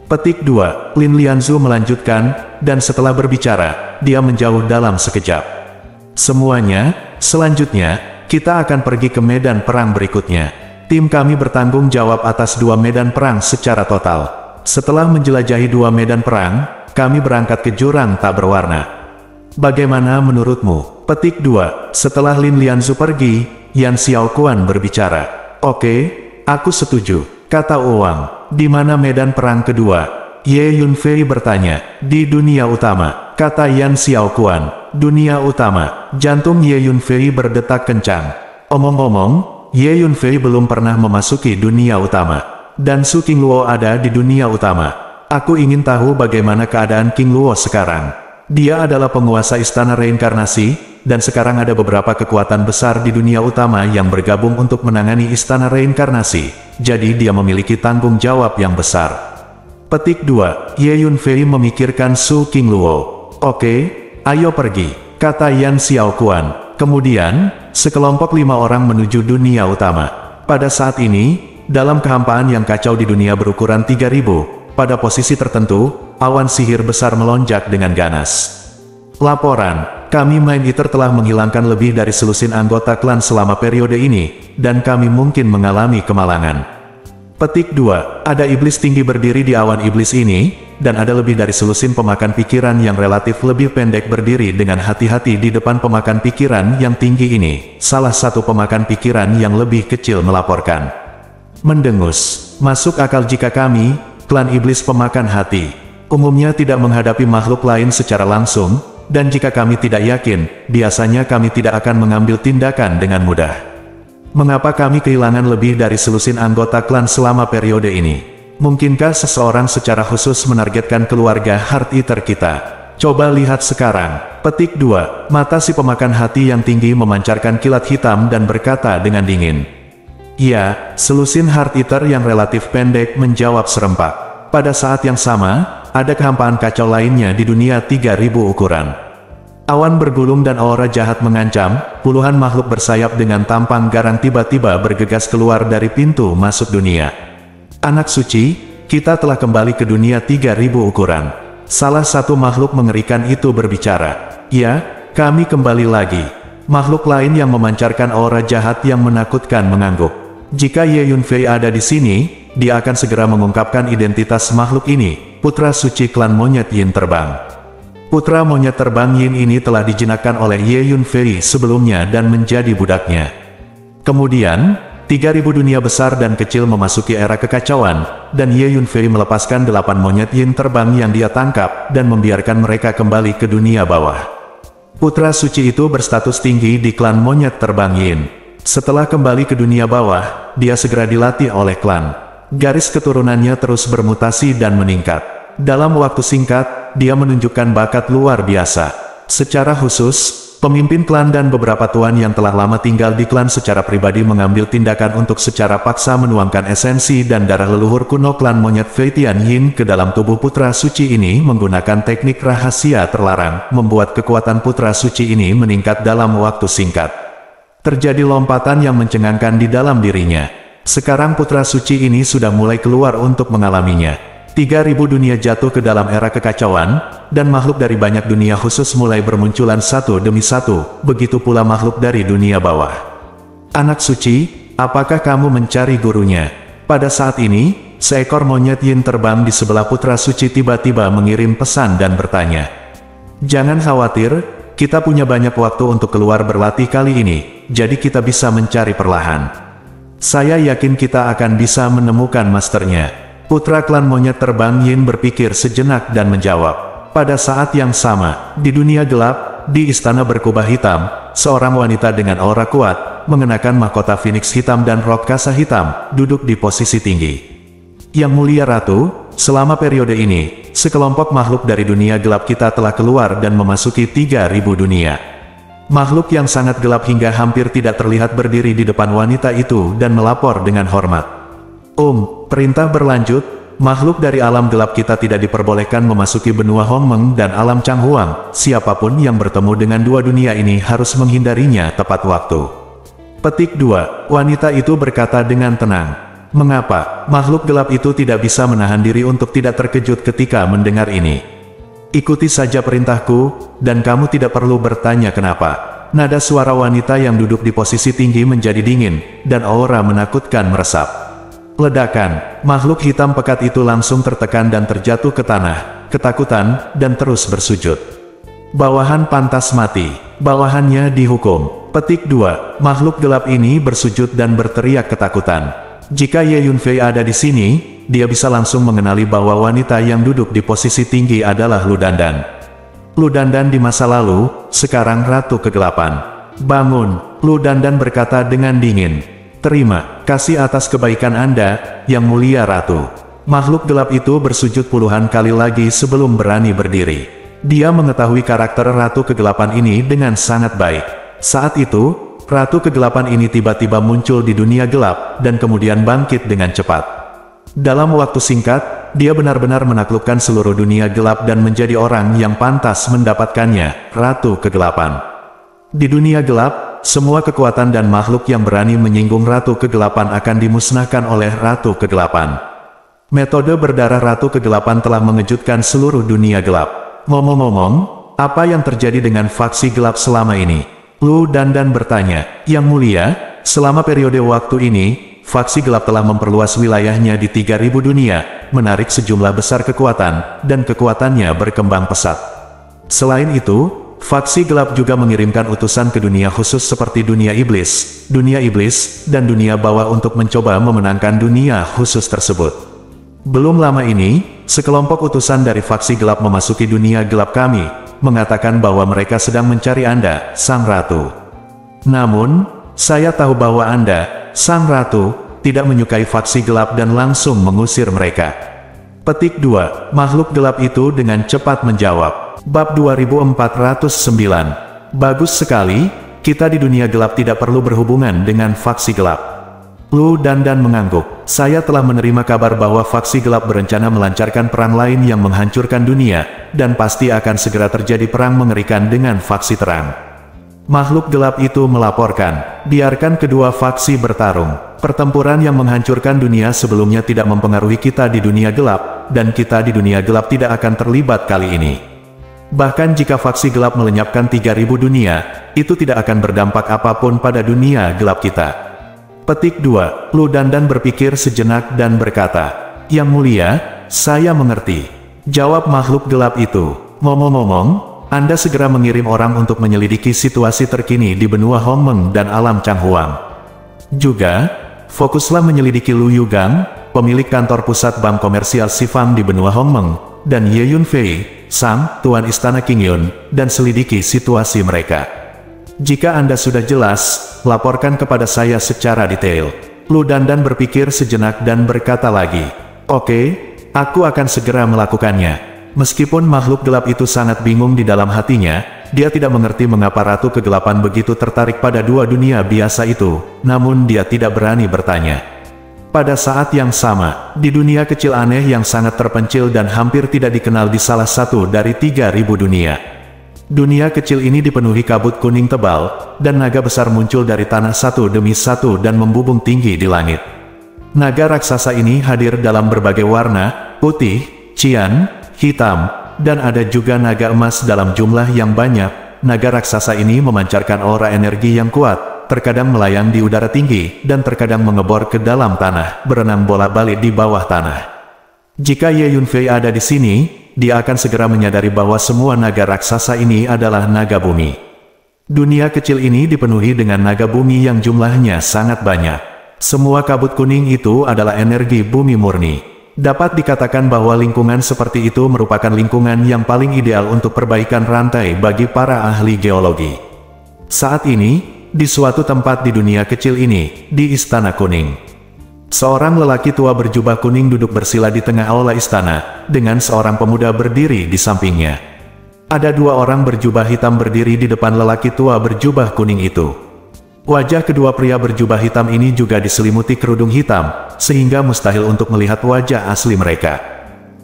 Petik 2. Lin Lianzu melanjutkan, dan setelah berbicara, dia menjauh dalam sekejap. Selanjutnya, kita akan pergi ke medan perang berikutnya. Tim kami bertanggung jawab atas 2 medan perang secara total. Setelah menjelajahi 2 medan perang, kami berangkat ke jurang tak berwarna. Bagaimana menurutmu? Petik 2. Setelah Lin Lianzu pergi, Yan Xiaoquan berbicara. Oke, aku setuju, kata Oang. Di mana medan perang kedua? Ye Yunfei bertanya. Di dunia utama, kata Yan Xiaoquan. Dunia utama. Jantung Ye Yunfei berdetak kencang. Omong-omong, Ye Yunfei belum pernah memasuki dunia utama. Dan Su Qingluo ada di dunia utama. Aku ingin tahu bagaimana keadaan Qingluo sekarang. Dia adalah penguasa istana reinkarnasi, dan sekarang ada beberapa kekuatan besar di dunia utama yang bergabung untuk menangani istana reinkarnasi, jadi dia memiliki tanggung jawab yang besar. Petik 2. Ye Yunfei memikirkan Su Qingluo. Oke, ayo pergi, kata Yan Xiaoquan. Kemudian, sekelompok 5 orang menuju dunia utama. Pada saat ini, dalam kehampaan yang kacau di dunia berukuran 3000, pada posisi tertentu, awan sihir besar melonjak dengan ganas. Laporan, kami Mind Eater telah menghilangkan lebih dari selusin anggota klan selama periode ini, dan kami mungkin mengalami kemalangan. Petik 2. Ada iblis tinggi berdiri di awan iblis ini, dan ada lebih dari selusin pemakan pikiran yang relatif lebih pendek berdiri dengan hati-hati di depan pemakan pikiran yang tinggi ini. Salah satu pemakan pikiran yang lebih kecil melaporkan. Mendengus. Masuk akal jika kami, klan iblis pemakan hati, umumnya tidak menghadapi makhluk lain secara langsung, dan jika kami tidak yakin, biasanya kami tidak akan mengambil tindakan dengan mudah. Mengapa kami kehilangan lebih dari selusin anggota klan selama periode ini? Mungkinkah seseorang secara khusus menargetkan keluarga Heart Eater kita? Coba lihat sekarang. Petik 2. Mata si pemakan hati yang tinggi memancarkan kilat hitam dan berkata dengan dingin. Ya, selusin Heart Eater yang relatif pendek menjawab serempak. Pada saat yang sama, ada kehampaan kacau lainnya di dunia 3000 ukuran. Awan bergulung dan aura jahat mengancam, puluhan makhluk bersayap dengan tampang garang tiba-tiba bergegas keluar dari pintu masuk dunia. Anak suci, kita telah kembali ke dunia 3000 ukuran. Salah satu makhluk mengerikan itu berbicara. Ya, kami kembali lagi. Makhluk lain yang memancarkan aura jahat yang menakutkan mengangguk. Jika Ye Yunfei ada di sini, dia akan segera mengungkapkan identitas makhluk ini, putra suci klan monyet Yin terbang. Putra monyet terbang Yin ini telah dijinakkan oleh Ye Yunfei sebelumnya dan menjadi budaknya. Kemudian, 3000 dunia besar dan kecil memasuki era kekacauan, dan Ye Yunfei melepaskan 8 monyet Yin terbang yang dia tangkap, dan membiarkan mereka kembali ke dunia bawah. Putra suci itu berstatus tinggi di klan monyet terbang Yin. Setelah kembali ke dunia bawah, dia segera dilatih oleh klan. Garis keturunannya terus bermutasi dan meningkat. Dalam waktu singkat, dia menunjukkan bakat luar biasa. Secara khusus, pemimpin klan dan beberapa tuan yang telah lama tinggal di klan secara pribadi mengambil tindakan untuk secara paksa menuangkan esensi dan darah leluhur kuno klan monyet Fei Tianyin ke dalam tubuh putra suci ini menggunakan teknik rahasia terlarang, membuat kekuatan putra suci ini meningkat dalam waktu singkat. Terjadi lompatan yang mencengangkan di dalam dirinya. Sekarang putra suci ini sudah mulai keluar untuk mengalaminya. 3.000 dunia jatuh ke dalam era kekacauan, dan makhluk dari banyak dunia khusus mulai bermunculan satu demi satu, begitu pula makhluk dari dunia bawah. Anak suci, apakah kamu mencari gurunya? Pada saat ini, seekor monyet yin terbang di sebelah putra suci tiba-tiba mengirim pesan dan bertanya. Jangan khawatir, kita punya banyak waktu untuk keluar berlatih kali ini, jadi kita bisa mencari perlahan. Saya yakin kita akan bisa menemukan masternya. Putra klan monyet terbang Yin berpikir sejenak dan menjawab. Pada saat yang sama, di dunia gelap, di istana berkubah hitam, seorang wanita dengan aura kuat, mengenakan mahkota Phoenix hitam dan rok kasa hitam, duduk di posisi tinggi. Yang mulia Ratu, selama periode ini, sekelompok makhluk dari dunia gelap kita telah keluar dan memasuki 3.000 dunia. Makhluk yang sangat gelap hingga hampir tidak terlihat berdiri di depan wanita itu dan melapor dengan hormat. Perintah berlanjut, makhluk dari alam gelap kita tidak diperbolehkan memasuki benua Hongmeng dan alam Changhuang. Siapapun yang bertemu dengan dua dunia ini harus menghindarinya tepat waktu. Petik 2. Wanita itu berkata dengan tenang. Mengapa? Makhluk gelap itu tidak bisa menahan diri untuk tidak terkejut ketika mendengar ini. Ikuti saja perintahku, dan kamu tidak perlu bertanya kenapa. Nada suara wanita yang duduk di posisi tinggi menjadi dingin, dan aura menakutkan meresap. Ledakan, makhluk hitam pekat itu langsung tertekan dan terjatuh ke tanah, ketakutan, dan terus bersujud. Bawahan pantas mati, bawahannya dihukum. Petik 2. Makhluk gelap ini bersujud dan berteriak ketakutan. Jika Ye Yunfei ada di sini, dia bisa langsung mengenali bahwa wanita yang duduk di posisi tinggi adalah Lu Dandan. Lu Dandan di masa lalu, sekarang Ratu Kegelapan. Bangun, Lu Dandan berkata dengan dingin. Terima kasih atas kebaikan Anda, Yang Mulia Ratu. Makhluk gelap itu bersujud puluhan kali lagi sebelum berani berdiri. Dia mengetahui karakter Ratu Kegelapan ini dengan sangat baik. Saat itu, Ratu Kegelapan ini tiba-tiba muncul di dunia gelap, dan kemudian bangkit dengan cepat. Dalam waktu singkat, dia benar-benar menaklukkan seluruh dunia gelap dan menjadi orang yang pantas mendapatkannya, Ratu Kegelapan. Di dunia gelap, semua kekuatan dan makhluk yang berani menyinggung Ratu Kegelapan akan dimusnahkan oleh Ratu Kegelapan. Metode berdarah Ratu Kegelapan telah mengejutkan seluruh dunia gelap. Ngomong-ngomong, apa yang terjadi dengan faksi gelap selama ini? Lu Dandan bertanya. Yang Mulia, selama periode waktu ini, faksi gelap telah memperluas wilayahnya di 3.000 dunia, menarik sejumlah besar kekuatan, dan kekuatannya berkembang pesat. Selain itu, faksi gelap juga mengirimkan utusan ke dunia khusus seperti dunia iblis, dan dunia bawah untuk mencoba memenangkan dunia khusus tersebut. Belum lama ini, sekelompok utusan dari faksi gelap memasuki dunia gelap kami, mengatakan bahwa mereka sedang mencari Anda, Sang Ratu. Namun, saya tahu bahwa Anda, Sang Ratu, tidak menyukai faksi gelap dan langsung mengusir mereka. Petik 2. Makhluk gelap itu dengan cepat menjawab. Bab 2409. Bagus sekali, kita di dunia gelap tidak perlu berhubungan dengan faksi gelap. Lu Dandan mengangguk. Saya telah menerima kabar bahwa faksi gelap berencana melancarkan perang lain yang menghancurkan dunia, dan pasti akan segera terjadi perang mengerikan dengan faksi terang. Makhluk gelap itu melaporkan, biarkan kedua faksi bertarung. Pertempuran yang menghancurkan dunia sebelumnya tidak mempengaruhi kita di dunia gelap, dan kita di dunia gelap tidak akan terlibat kali ini. Bahkan jika faksi gelap melenyapkan 3.000 dunia, itu tidak akan berdampak apapun pada dunia gelap kita. Petik 2. Lu Dandan berpikir sejenak dan berkata, Yang Mulia, saya mengerti. Jawab makhluk gelap itu. Ngomong-ngomong, Anda segera mengirim orang untuk menyelidiki situasi terkini di benua Hongmeng dan alam Changhuang. Juga, fokuslah menyelidiki Lu Yugang, pemilik kantor pusat bank komersial Sifang di benua Hongmeng, dan Ye Yunfei, Sang Tuan Istana Qingyun, dan selidiki situasi mereka. Jika Anda sudah jelas, laporkan kepada saya secara detail. Lu Dandan berpikir sejenak dan berkata lagi, Oke, aku akan segera melakukannya. Meskipun makhluk gelap itu sangat bingung di dalam hatinya, dia tidak mengerti mengapa Ratu Kegelapan begitu tertarik pada dua dunia biasa itu, namun dia tidak berani bertanya. Pada saat yang sama, di dunia kecil aneh yang sangat terpencil dan hampir tidak dikenal di salah satu dari 3.000 dunia. Dunia kecil ini dipenuhi kabut kuning tebal, dan naga besar muncul dari tanah satu demi satu dan membubung tinggi di langit. Naga raksasa ini hadir dalam berbagai warna, putih, cian, hitam, dan ada juga naga emas dalam jumlah yang banyak. Naga raksasa ini memancarkan aura energi yang kuat, terkadang melayang di udara tinggi, dan terkadang mengebor ke dalam tanah, berenang bolak-balik di bawah tanah. Jika Ye Yunfei ada di sini, dia akan segera menyadari bahwa semua naga raksasa ini adalah naga bumi. Dunia kecil ini dipenuhi dengan naga bumi yang jumlahnya sangat banyak. Semua kabut kuning itu adalah energi bumi murni. Dapat dikatakan bahwa lingkungan seperti itu merupakan lingkungan yang paling ideal untuk perbaikan rantai bagi para ahli geologi. Saat ini, di suatu tempat di dunia kecil ini, di Istana Kuning, seorang lelaki tua berjubah kuning duduk bersila di tengah aula istana, dengan seorang pemuda berdiri di sampingnya. Ada dua orang berjubah hitam berdiri di depan lelaki tua berjubah kuning itu. Wajah kedua pria berjubah hitam ini juga diselimuti kerudung hitam, sehingga mustahil untuk melihat wajah asli mereka.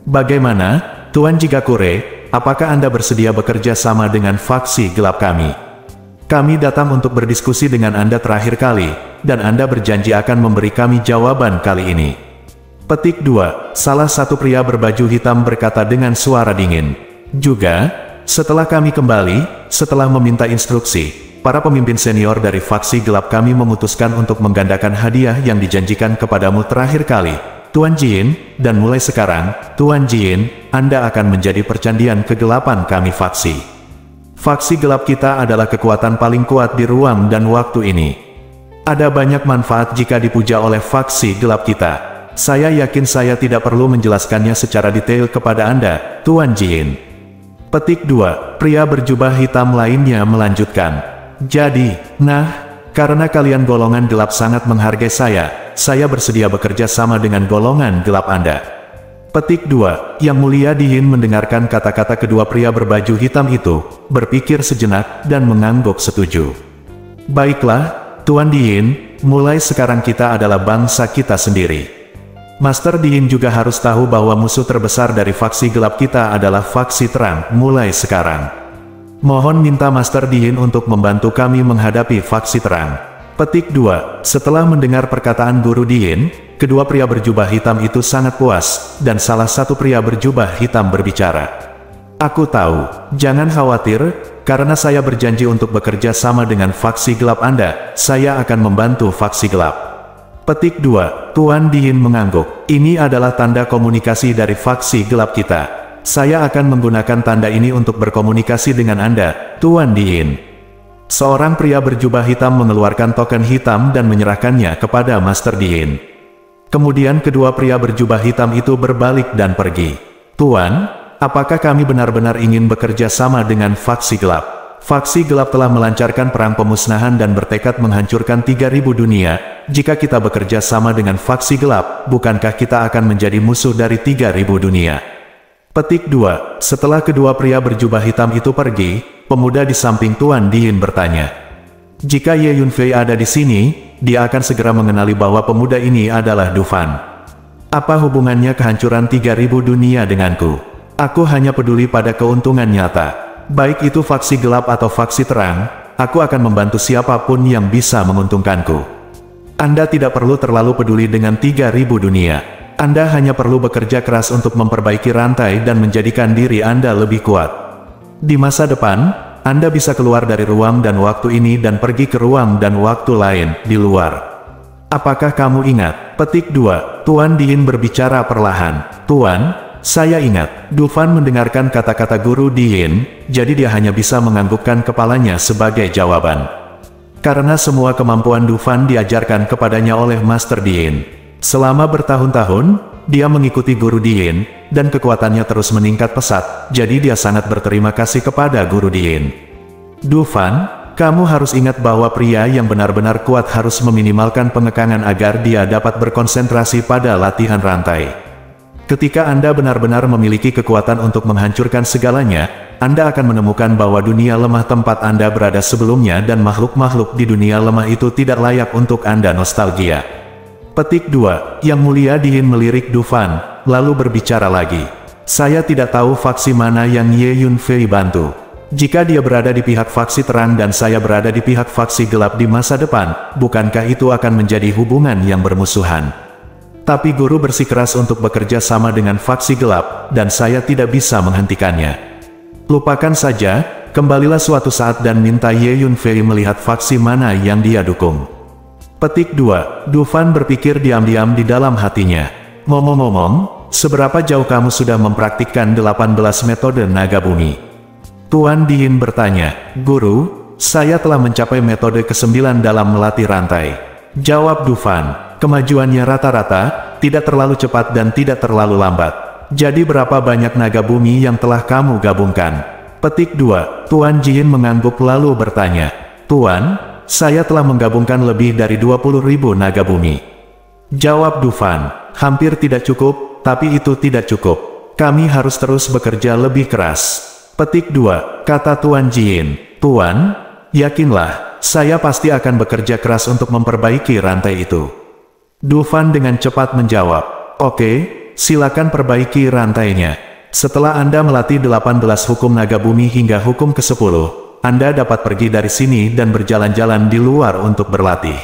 Bagaimana, Tuan Jigakure, apakah Anda bersedia bekerja sama dengan faksi gelap kami? Kami datang untuk berdiskusi dengan Anda terakhir kali, dan Anda berjanji akan memberi kami jawaban kali ini. Petik 2, salah satu pria berbaju hitam berkata dengan suara dingin. Juga, setelah kami kembali, setelah meminta instruksi, para pemimpin senior dari faksi gelap kami memutuskan untuk menggandakan hadiah yang dijanjikan kepadamu terakhir kali, Tuan Jin, dan mulai sekarang, Tuan Jin, Anda akan menjadi percandian kegelapan kami faksi. Faksi gelap kita adalah kekuatan paling kuat di ruang dan waktu ini. Ada banyak manfaat jika dipuja oleh faksi gelap kita. Saya yakin saya tidak perlu menjelaskannya secara detail kepada Anda, Tuan Jin. Petik 2, pria berjubah hitam lainnya melanjutkan. Jadi, karena kalian golongan gelap sangat menghargai saya bersedia bekerja sama dengan golongan gelap Anda. Petik 2, Yang Mulia Diin mendengarkan kata-kata kedua pria berbaju hitam itu, berpikir sejenak dan mengangguk setuju. Baiklah, Tuan Diin, mulai sekarang kita adalah bangsa kita sendiri. Master Diin juga harus tahu bahwa musuh terbesar dari faksi gelap kita adalah faksi terang mulai sekarang. Mohon minta Master Diin untuk membantu kami menghadapi faksi terang. Petik 2, setelah mendengar perkataan Guru Diin, kedua pria berjubah hitam itu sangat puas, dan salah satu pria berjubah hitam berbicara. Aku tahu, jangan khawatir, karena saya berjanji untuk bekerja sama dengan faksi gelap Anda, saya akan membantu faksi gelap. Petik 2, Tuan Diin mengangguk, ini adalah tanda komunikasi dari faksi gelap kita. Saya akan menggunakan tanda ini untuk berkomunikasi dengan Anda, Tuan Diin. Seorang pria berjubah hitam mengeluarkan token hitam dan menyerahkannya kepada Master Diin. Kemudian kedua pria berjubah hitam itu berbalik dan pergi. Tuan, apakah kami benar-benar ingin bekerja sama dengan faksi gelap? Faksi gelap telah melancarkan perang pemusnahan dan bertekad menghancurkan 3.000 dunia. Jika kita bekerja sama dengan faksi gelap, bukankah kita akan menjadi musuh dari 3.000 dunia? Petik 2, setelah kedua pria berjubah hitam itu pergi, pemuda di samping Tuan Diin bertanya. Jika Ye Yunfei ada di sini, dia akan segera mengenali bahwa pemuda ini adalah Dufan. Apa hubungannya kehancuran 3.000 dunia denganku? Aku hanya peduli pada keuntungan nyata. Baik itu faksi gelap atau faksi terang, aku akan membantu siapapun yang bisa menguntungkanku. Anda tidak perlu terlalu peduli dengan 3.000 dunia. Anda hanya perlu bekerja keras untuk memperbaiki rantai dan menjadikan diri Anda lebih kuat. Di masa depan, Anda bisa keluar dari ruang dan waktu ini dan pergi ke ruang dan waktu lain di luar. Apakah kamu ingat? Petik 2, Tuan Diin berbicara perlahan. Tuan, saya ingat. Dufan mendengarkan kata-kata Guru Diin, jadi dia hanya bisa menganggukkan kepalanya sebagai jawaban. Karena semua kemampuan Dufan diajarkan kepadanya oleh Master Diin. Selama bertahun-tahun, dia mengikuti Guru Diin, dan kekuatannya terus meningkat pesat, jadi dia sangat berterima kasih kepada Guru Diin. Dufan, kamu harus ingat bahwa pria yang benar-benar kuat harus meminimalkan pengekangan agar dia dapat berkonsentrasi pada latihan rantai. Ketika Anda benar-benar memiliki kekuatan untuk menghancurkan segalanya, Anda akan menemukan bahwa dunia lemah tempat Anda berada sebelumnya dan makhluk-makhluk di dunia lemah itu tidak layak untuk Anda nostalgia. Petik 2. Yang Mulia Diin melirik Dufan, lalu berbicara lagi. Saya tidak tahu faksi mana yang Ye Yunfei bantu. Jika dia berada di pihak faksi terang dan saya berada di pihak faksi gelap di masa depan, bukankah itu akan menjadi hubungan yang bermusuhan? Tapi guru bersikeras untuk bekerja sama dengan faksi gelap, dan saya tidak bisa menghentikannya. Lupakan saja, kembalilah suatu saat dan minta Ye Yunfei melihat faksi mana yang dia dukung. Petik 2. Dufan berpikir diam-diam di dalam hatinya. Ngomong-ngomong, seberapa jauh kamu sudah mempraktikkan 18 metode naga bumi? Tuan Diin bertanya. Guru, saya telah mencapai metode ke-9 dalam melatih rantai. Jawab Dufan. Kemajuannya rata-rata, tidak terlalu cepat dan tidak terlalu lambat. Jadi berapa banyak naga bumi yang telah kamu gabungkan? Petik 2. Tuan Jin mengangguk lalu bertanya. Tuan, saya telah menggabungkan lebih dari 20.000 naga bumi. Jawab Dufan. Hampir tidak cukup, tapi itu tidak cukup. Kami harus terus bekerja lebih keras. Petik 2. Kata Tuan Jin. Tuan, yakinlah, saya pasti akan bekerja keras untuk memperbaiki rantai itu. Dufan dengan cepat menjawab. Oke, silakan perbaiki rantainya. Setelah Anda melatih 18 hukum naga bumi hingga hukum ke-10, Anda dapat pergi dari sini dan berjalan-jalan di luar untuk berlatih.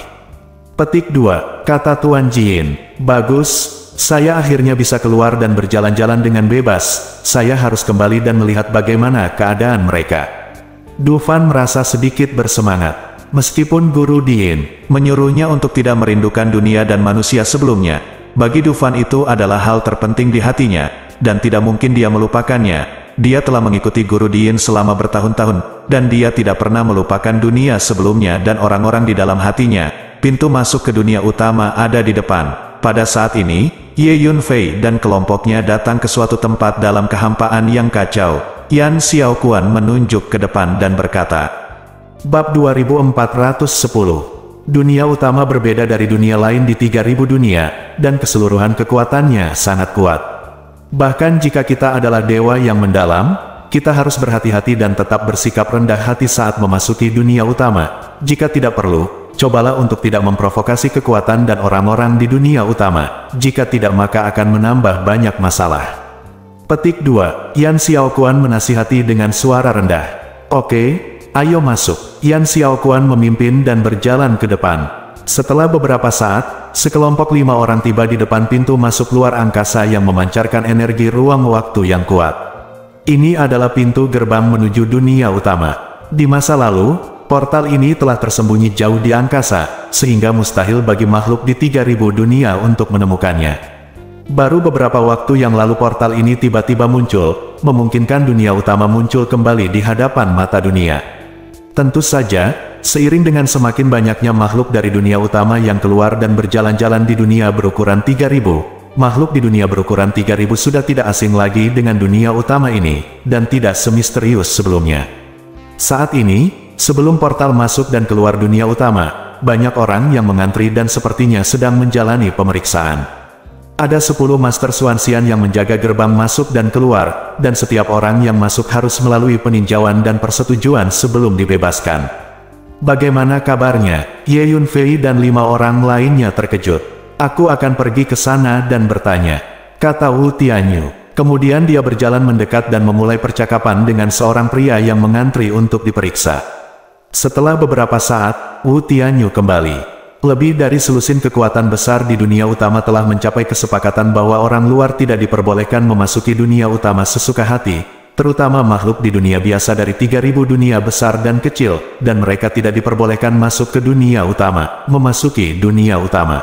Petik 2. Kata Tuan Jin. Bagus. Saya akhirnya bisa keluar dan berjalan-jalan dengan bebas. Saya harus kembali dan melihat bagaimana keadaan mereka. Dufan merasa sedikit bersemangat. Meskipun Guru Diin menyuruhnya untuk tidak merindukan dunia dan manusia sebelumnya, bagi Dufan itu adalah hal terpenting di hatinya, dan tidak mungkin dia melupakannya. Dia telah mengikuti Guru Diin selama bertahun-tahun, dan dia tidak pernah melupakan dunia sebelumnya dan orang-orang di dalam hatinya. Pintu masuk ke dunia utama ada di depan. Pada saat ini, Ye Yunfei dan kelompoknya datang ke suatu tempat dalam kehampaan yang kacau. Yan Xiaoquan menunjuk ke depan dan berkata, Bab 2410. Dunia utama berbeda dari dunia lain di 3000 dunia, dan keseluruhan kekuatannya sangat kuat. Bahkan jika kita adalah dewa yang mendalam, kita harus berhati-hati dan tetap bersikap rendah hati saat memasuki dunia utama. Jika tidak perlu, cobalah untuk tidak memprovokasi kekuatan dan orang-orang di dunia utama. Jika tidak maka akan menambah banyak masalah. Petik 2. Yan Xiaoquan menasihati dengan suara rendah. Oke, ayo masuk. Yan Xiaoquan memimpin dan berjalan ke depan. Setelah beberapa saat, sekelompok 5 orang tiba di depan pintu masuk luar angkasa yang memancarkan energi ruang waktu yang kuat. Ini adalah pintu gerbang menuju dunia utama. Di masa lalu, portal ini telah tersembunyi jauh di angkasa, sehingga mustahil bagi makhluk di 3000 dunia untuk menemukannya. Baru beberapa waktu yang lalu portal ini tiba-tiba muncul, memungkinkan dunia utama muncul kembali di hadapan mata dunia. Tentu saja, seiring dengan semakin banyaknya makhluk dari dunia utama yang keluar dan berjalan-jalan di dunia berukuran 3000, makhluk di dunia berukuran 3000 sudah tidak asing lagi dengan dunia utama ini, dan tidak semisterius sebelumnya. Saat ini, sebelum portal masuk dan keluar dunia utama, banyak orang yang mengantri dan sepertinya sedang menjalani pemeriksaan. Ada 10 Master Xuanxian yang menjaga gerbang masuk dan keluar, dan setiap orang yang masuk harus melalui peninjauan dan persetujuan sebelum dibebaskan. Bagaimana kabarnya? Ye Yunfei dan 5 orang lainnya terkejut. Aku akan pergi ke sana dan bertanya, kata Wu Tianyu. Kemudian dia berjalan mendekat dan memulai percakapan dengan seorang pria yang mengantri untuk diperiksa. Setelah beberapa saat, Wu Tianyu kembali. Lebih dari selusin kekuatan besar di dunia utama telah mencapai kesepakatan bahwa orang luar tidak diperbolehkan memasuki dunia utama sesuka hati, terutama makhluk di dunia biasa dari 3000 dunia besar dan kecil, dan mereka tidak diperbolehkan masuk ke dunia utama, memasuki dunia utama.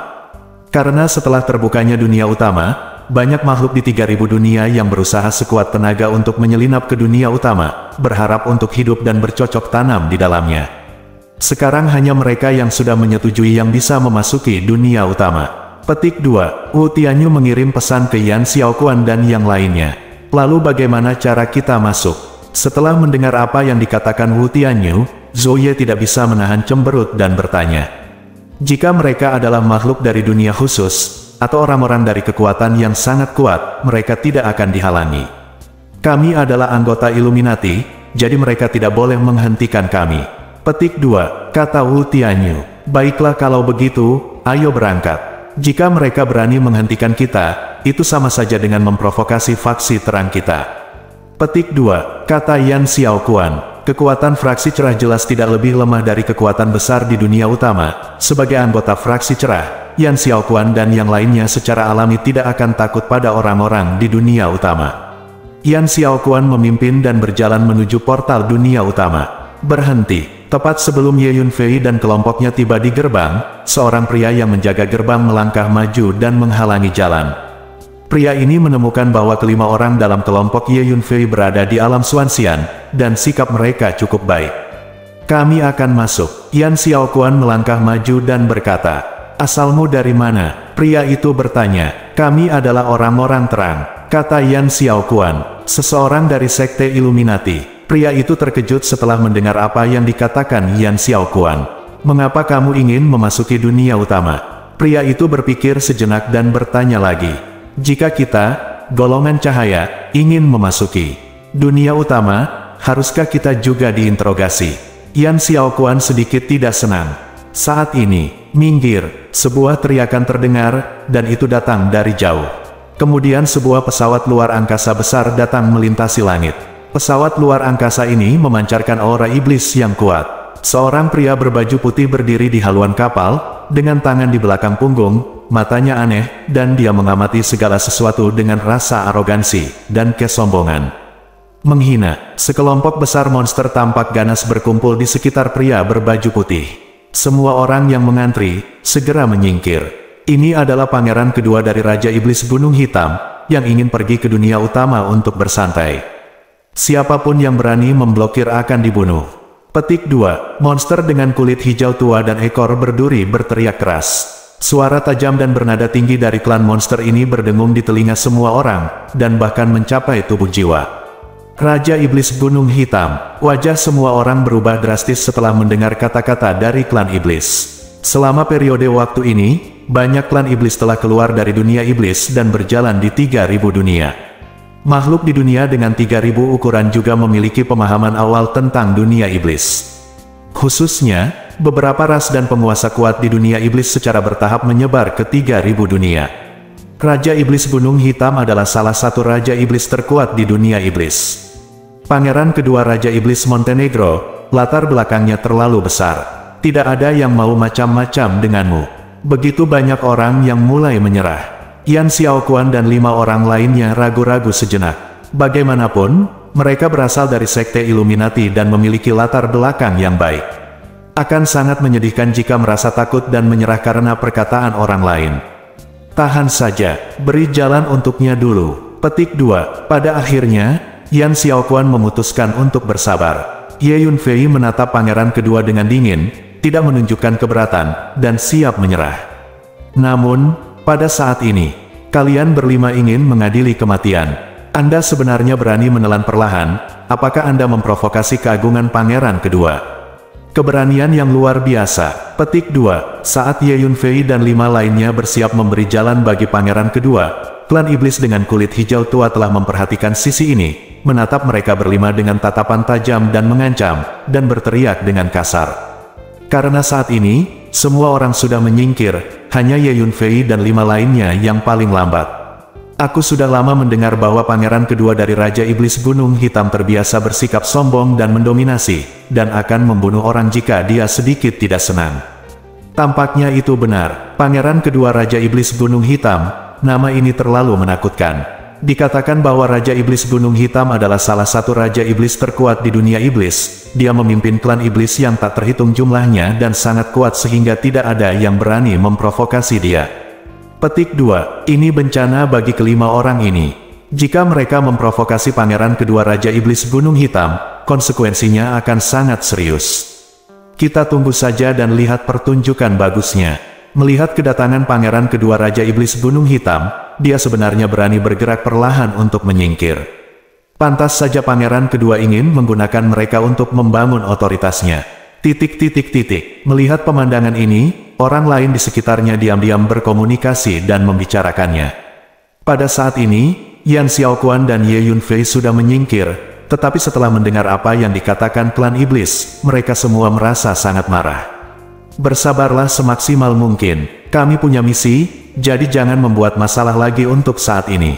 Karena setelah terbukanya dunia utama, banyak makhluk di 3000 dunia yang berusaha sekuat tenaga untuk menyelinap ke dunia utama, berharap untuk hidup dan bercocok tanam di dalamnya. Sekarang hanya mereka yang sudah menyetujui yang bisa memasuki dunia utama. Petik 2. Wu Tianyu mengirim pesan ke Yan Xiaoquan dan yang lainnya. Lalu bagaimana cara kita masuk? Setelah mendengar apa yang dikatakan Wu Tianyu, Zhou Ye tidak bisa menahan cemberut dan bertanya. Jika mereka adalah makhluk dari dunia khusus, atau orang-orang dari kekuatan yang sangat kuat, mereka tidak akan dihalangi. Kami adalah anggota Illuminati, jadi mereka tidak boleh menghentikan kami. Petik 2, kata Wu Tianyu. Baiklah kalau begitu, ayo berangkat. Jika mereka berani menghentikan kita, itu sama saja dengan memprovokasi faksi terang kita. Petik 2, kata Yan Xiaoquan. Kekuatan fraksi cerah jelas tidak lebih lemah dari kekuatan besar di dunia utama. Sebagai anggota fraksi cerah, Yan Xiaoquan dan yang lainnya secara alami tidak akan takut pada orang-orang di dunia utama. Yan Xiaoquan memimpin dan berjalan menuju portal dunia utama. Berhenti. Tepat sebelum Ye Yunfei dan kelompoknya tiba di gerbang, seorang pria yang menjaga gerbang melangkah maju dan menghalangi jalan. Pria ini menemukan bahwa kelima orang dalam kelompok Ye Yunfei berada di alam Xuanxian, dan sikap mereka cukup baik. Kami akan masuk. Yan Xiaoquan melangkah maju dan berkata, "Asalmu dari mana?" Pria itu bertanya. "Kami adalah orang-orang terang," kata Yan Xiaoquan, seseorang dari sekte Illuminati. Pria itu terkejut setelah mendengar apa yang dikatakan Yan Xiaoquan. "Mengapa kamu ingin memasuki dunia utama?" Pria itu berpikir sejenak dan bertanya lagi. "Jika kita, golongan cahaya, ingin memasuki dunia utama, haruskah kita juga diinterogasi?" Yan Xiaoquan sedikit tidak senang. Saat ini, "Minggir!" Sebuah teriakan terdengar, dan itu datang dari jauh. Kemudian sebuah pesawat luar angkasa besar datang melintasi langit. Pesawat luar angkasa ini memancarkan aura iblis yang kuat. Seorang pria berbaju putih berdiri di haluan kapal, dengan tangan di belakang punggung, matanya aneh, dan dia mengamati segala sesuatu dengan rasa arogansi dan kesombongan. Menghina. Sekelompok besar monster tampak ganas berkumpul di sekitar pria berbaju putih. Semua orang yang mengantri, segera menyingkir. Ini adalah pangeran kedua dari Raja Iblis Gunung Hitam, yang ingin pergi ke dunia utama untuk bersantai. Siapapun yang berani memblokir akan dibunuh. Petik 2. Monster dengan kulit hijau tua dan ekor berduri berteriak keras. Suara tajam dan bernada tinggi dari klan monster ini berdengung di telinga semua orang, dan bahkan mencapai tubuh jiwa. Raja Iblis Gunung Hitam. Wajah semua orang berubah drastis setelah mendengar kata-kata dari klan iblis. Selama periode waktu ini, banyak klan iblis telah keluar dari dunia iblis dan berjalan di 3000 dunia. Makhluk di dunia dengan 3000 ukuran juga memiliki pemahaman awal tentang dunia iblis. Khususnya, beberapa ras dan penguasa kuat di dunia iblis secara bertahap menyebar ke 3000 dunia. Raja Iblis Gunung Hitam adalah salah satu Raja Iblis terkuat di dunia iblis. Pangeran kedua Raja Iblis Montenegro, latar belakangnya terlalu besar. Tidak ada yang mau macam-macam denganmu. Begitu banyak orang yang mulai menyerah. Yan Xiaoquan dan 5 orang lainnya ragu-ragu sejenak. Bagaimanapun, mereka berasal dari sekte Illuminati dan memiliki latar belakang yang baik. Akan sangat menyedihkan jika merasa takut dan menyerah karena perkataan orang lain. Tahan saja, beri jalan untuknya dulu. Petik 2. Pada akhirnya, Yan Xiaoquan memutuskan untuk bersabar. Ye Yunfei menatap pangeran kedua dengan dingin, tidak menunjukkan keberatan, dan siap menyerah. Namun, pada saat ini, kalian berlima ingin mengadili kematian. Anda sebenarnya berani menelan perlahan, apakah Anda memprovokasi keagungan pangeran kedua? Keberanian yang luar biasa. Petik 2. Saat Ye Yunfei dan 5 lainnya bersiap memberi jalan bagi pangeran kedua, klan iblis dengan kulit hijau tua telah memperhatikan sisi ini, menatap mereka berlima dengan tatapan tajam dan mengancam, dan berteriak dengan kasar. Karena saat ini, semua orang sudah menyingkir, hanya Ye Yunfei dan 5 lainnya yang paling lambat. Aku sudah lama mendengar bahwa pangeran kedua dari Raja Iblis Gunung Hitam terbiasa bersikap sombong dan mendominasi, dan akan membunuh orang jika dia sedikit tidak senang. Tampaknya itu benar. Pangeran kedua Raja Iblis Gunung Hitam, nama ini terlalu menakutkan. Dikatakan bahwa Raja Iblis Gunung Hitam adalah salah satu Raja Iblis terkuat di dunia iblis. Dia memimpin klan iblis yang tak terhitung jumlahnya dan sangat kuat sehingga tidak ada yang berani memprovokasi dia. Petik 2. Ini bencana bagi kelima orang ini. Jika mereka memprovokasi pangeran kedua Raja Iblis Gunung Hitam, konsekuensinya akan sangat serius. Kita tunggu saja dan lihat pertunjukan bagusnya. Melihat kedatangan pangeran kedua Raja Iblis Gunung Hitam, dia sebenarnya berani bergerak perlahan untuk menyingkir. Pantas saja pangeran kedua ingin menggunakan mereka untuk membangun otoritasnya. Melihat pemandangan ini, orang lain di sekitarnya diam-diam berkomunikasi dan membicarakannya. Pada saat ini, Yan Xiaoquan dan Ye Yunfei sudah menyingkir, tetapi setelah mendengar apa yang dikatakan klan iblis, mereka semua merasa sangat marah. Bersabarlah semaksimal mungkin, kami punya misi, jadi jangan membuat masalah lagi untuk saat ini.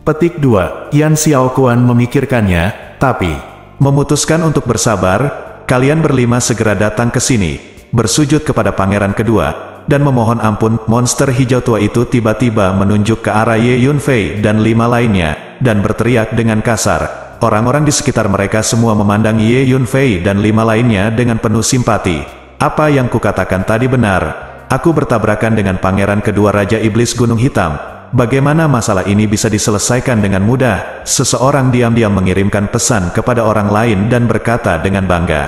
Petik 2, Yan Xiaoquan memikirkannya, tapi memutuskan untuk bersabar. Kalian berlima segera datang ke sini, bersujud kepada pangeran kedua, dan memohon ampun. Monster hijau tua itu tiba-tiba menunjuk ke arah Ye Yunfei dan 5 lainnya, dan berteriak dengan kasar. Orang-orang di sekitar mereka semua memandang Ye Yunfei dan 5 lainnya dengan penuh simpati. Apa yang kukatakan tadi benar. Aku bertabrakan dengan pangeran kedua Raja Iblis Gunung Hitam. Bagaimana masalah ini bisa diselesaikan dengan mudah? Seseorang diam-diam mengirimkan pesan kepada orang lain dan berkata dengan bangga.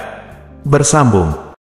Bersambung.